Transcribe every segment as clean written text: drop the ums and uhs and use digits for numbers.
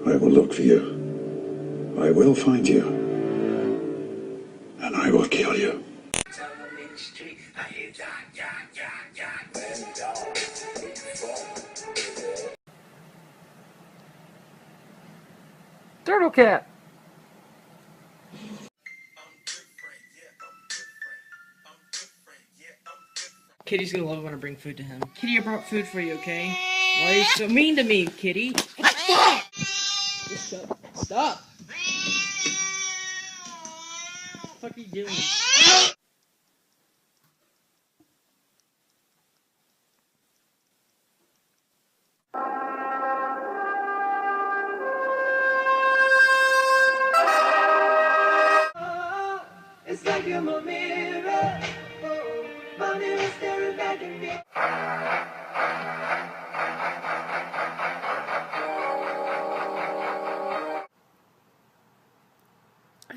I will look for you. I will find you. And I will kill you. Turtle cat. Kitty's gonna love it when I bring food to him. Kitty, I brought food for you, okay? Why are you so mean to me, Kitty? What the fuck? Just shut. Stop. What the fuck are you doing? It's like you're my mirror. Oh, my mirror staring back at me.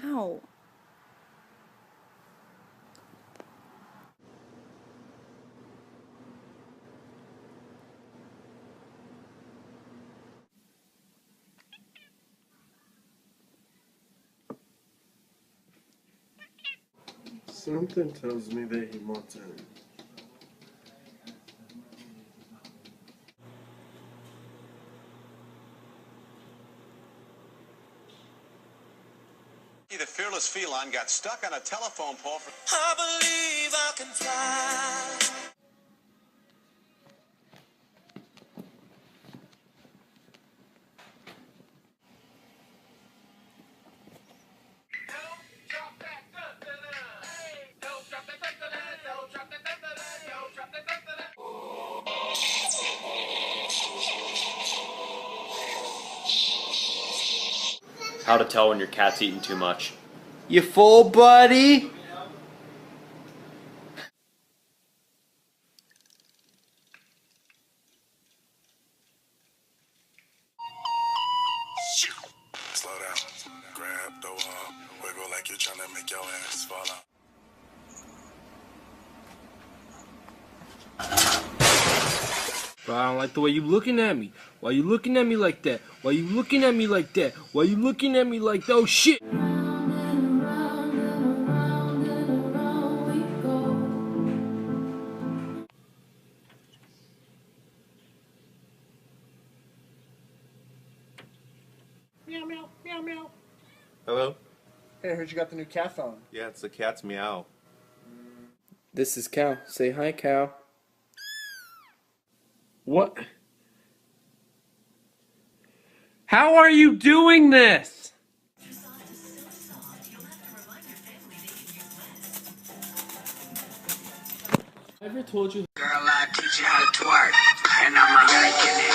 Ow. Something tells me that he wants in. The fearless feline got stuck on a telephone pole for... I believe I can fly. How to tell when your cat's eating too much. You full, buddy? Slow down, grab the wall, wiggle like you're trying to make your ass fall out. Bro, I don't like the way you looking at me. Why you looking at me like that? Why you looking at me like that? Why you looking at me like that? Oh shit! Meow, meow, meow, meow. Hello? Hey, I heard you got the new cat phone. Yeah, it's the cat's meow. This is Cal. Say hi, Cal. What? How are you doing this? I ever told you? Girl, I teach you how to twerk, and I'm a yank in it.